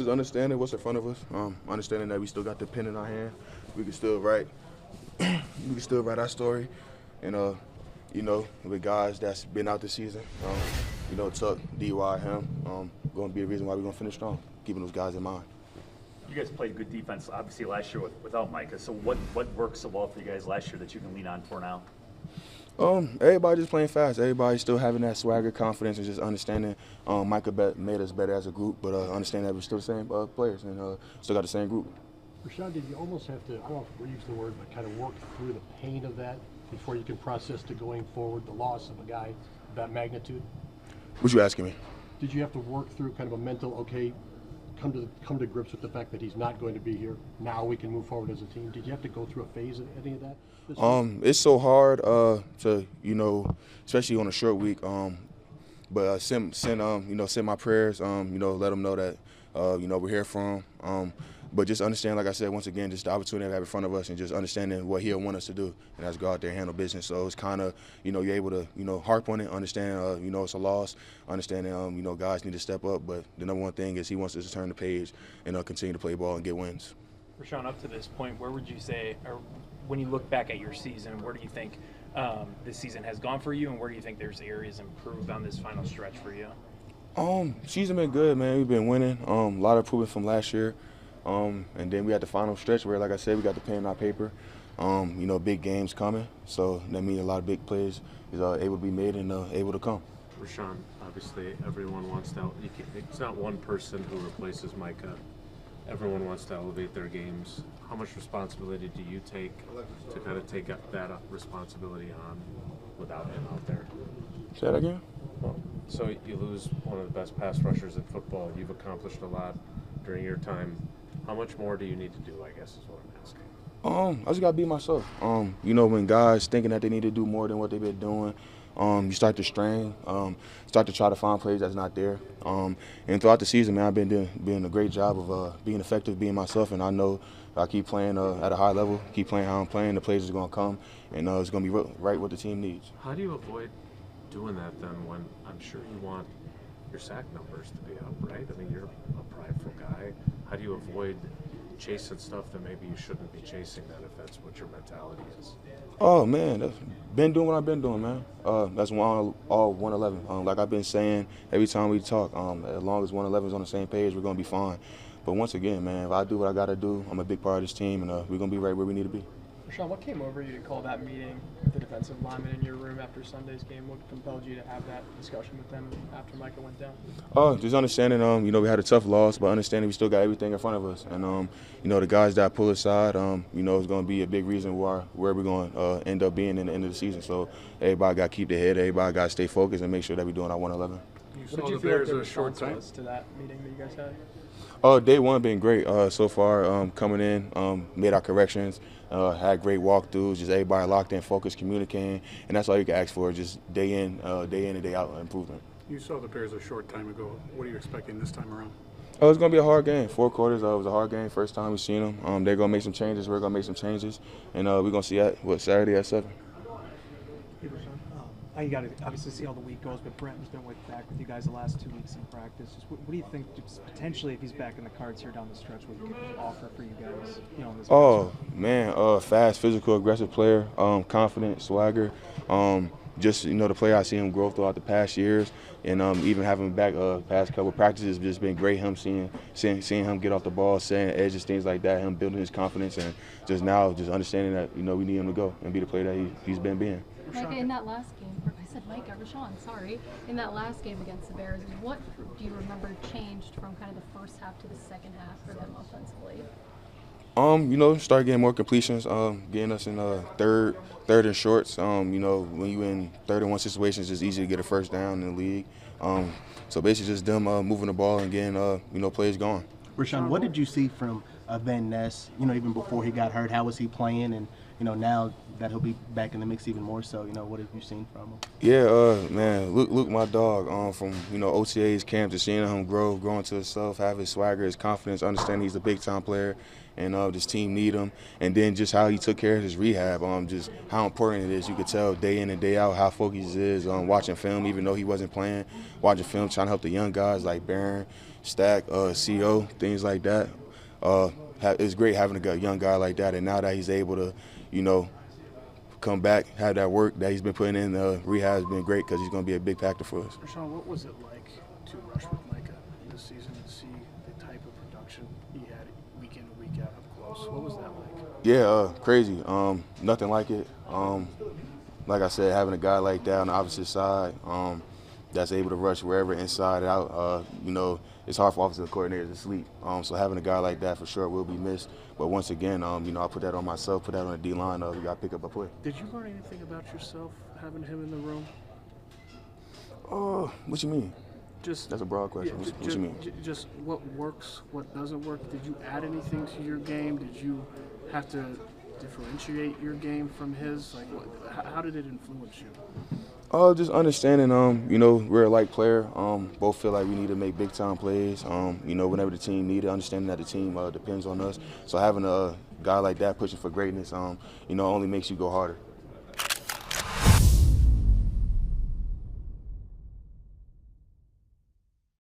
Just understanding what's in front of us. Understanding that we still got the pen in our hand. We can still write. We can still write our story. And with guys that's been out this season, Tuck, DY, him, going to be a reason why we're going to finish strong. Keeping those guys in mind. You guys played good defense, obviously, last year without Micah. So what worked so well for you guys last year that you can lean on for now? Everybody just playing fast. Everybody still having that swagger, confidence, and just understanding Micah made us better as a group, but understanding that we're still the same players and still got the same group. Rashan, did you almost have to, I don't know if we use the word, but kind of work through the pain of that before you can process to going forward the loss of a guy of that magnitude? What you asking me? Did you have to work through kind of a mental, okay, come to grips with the fact that he's not going to be here? Now we can move forward as a team. Did you have to go through a phase of any of that? It's so hard to especially on a short week. But send my prayers. Let them know that we're here for him. But just understand, like I said, once again, just the opportunity we have in front of us, and just understanding what he'll want us to do, and that's go out there and handle business. So it's kind of you're able to harp on it, understand it's a loss, understanding guys need to step up. But the number one thing is he wants us to turn the page and continue to play ball and get wins. Rashan, up to this point, where would you say, or when you look back at your season, where do you think this season has gone for you, and where do you think there's areas improved on this final stretch for you? Season been good, man. We've been winning. A lot of improvement from last year. And then we had the final stretch where, like I said, we got the pen in our paper. Big games coming. So that means a lot of big plays is able to be made and able to come. Rashan, obviously everyone wants to, it's not one person who replaces Micah. Everyone wants to elevate their games. How much responsibility do you take to kind of take up that responsibility on without him out there? Say that again? Well, so you lose one of the best pass rushers in football. You've accomplished a lot during your time. How much more do you need to do, I guess, is what I'm asking. I just got to be myself. When guys thinking that they need to do more than what they've been doing, you start to strain, start to try to find plays that's not there. And throughout the season, man, I've been doing a great job of being effective, being myself, and I know if I keep playing at a high level, keep playing how I'm playing, the plays are going to come, and it's going to be right what the team needs. How do you avoid doing that then when I'm sure you want your sack numbers to be up, right? I mean, you're a prideful guy. How do you avoid chasing stuff that maybe you shouldn't be chasing then if that's what your mentality is? Oh, man, I've been doing what I've been doing, man. That's all 111. Like I've been saying every time we talk, as long as 111 is on the same page, we're going to be fine. But once again, man, if I do what I got to do, I'm a big part of this team, and we're going to be right where we need to be. Rashan, what came over you to call that meeting with the defensive lineman in your room after Sunday's game? What compelled you to have that discussion with them after Micah went down? Just understanding, we had a tough loss, but understanding we still got everything in front of us. And, the guys that I pull aside, it's going to be a big reason where we're going to end up being in the end of the season. So everybody got to keep their head, everybody got to stay focused and make sure that we're doing our 111. What did you feel like the response was to that meeting that you guys had? Day one been great so far. Coming in, made our corrections, had great walkthroughs, just everybody locked in, focused, communicating, and that's all you can ask for, just day in and day out improvement. You saw the Bears a short time ago. What are you expecting this time around? It's going to be a hard game. 4 quarters, it was a hard game. First time we've seen them. They're going to make some changes. We're going to make some changes, and we're going to see Saturday at 7. You got to obviously see how the week goes, but Brenton's been back with you guys the last 2 weeks in practice. Just what do you think, potentially, if he's back in the cards here down the stretch, what he could offer for you guys? In this fast, physical, aggressive player, confident, swagger. Just the player I see him grow throughout the past years, and even having him back past couple practices just been great. Him seeing him get off the ball, setting edges, things like that. Him building his confidence, and just understanding that we need him to go and be the player that he's been being. Micah, in that last game, I said Micah, Rashan, sorry. In that last game against the Bears, what do you remember changed from kind of the first half to the second half for them offensively? Start getting more completions, getting us in third and shorts. When you in 3rd and 1 situations, it's easy to get a first down in the league. So basically just them moving the ball and getting, plays going. Rashan, what did you see from Van Ness, even before he got hurt? How was he playing? And, now that he'll be back in the mix even more so, what have you seen from him? Yeah, man, Luke, my dog, from, OTA's camp, just seeing him grow into himself, have his swagger, his confidence, understanding he's a big-time player, and this team need him. And then just how he took care of his rehab, just how important it is. You could tell day in and day out how focused he is, watching film, even though he wasn't playing, watching film, trying to help the young guys like Barron, stack, CO, things like that. It's great having a young guy like that, and now that he's able to, you know, come back, have that work that he's been putting in, rehab has been great because he's going to be a big factor for us. Rashan, what was it like to rush with Micah this season and see the type of production he had week in and week out up close? What was that like? Yeah, crazy. Nothing like it. Like I said, having a guy like that on the opposite side that's able to rush wherever inside out, you know, it's hard for offensive coordinators to sleep. So having a guy like that for sure will be missed. But once again, you know, I put that on myself, put that on the D-line. We got to pick up a play. Did you learn anything about yourself having him in the room? What you mean? Just That's a broad question. What you mean? Just what works, what doesn't work. Did you add anything to your game? Did you have to differentiate your game from his? Like, how did it influence you? Just understanding, you know, we're a like player. Both feel like we need to make big time plays. You know, whenever the team need it, understanding that the team depends on us. So having a guy like that pushing for greatness, you know, only makes you go harder.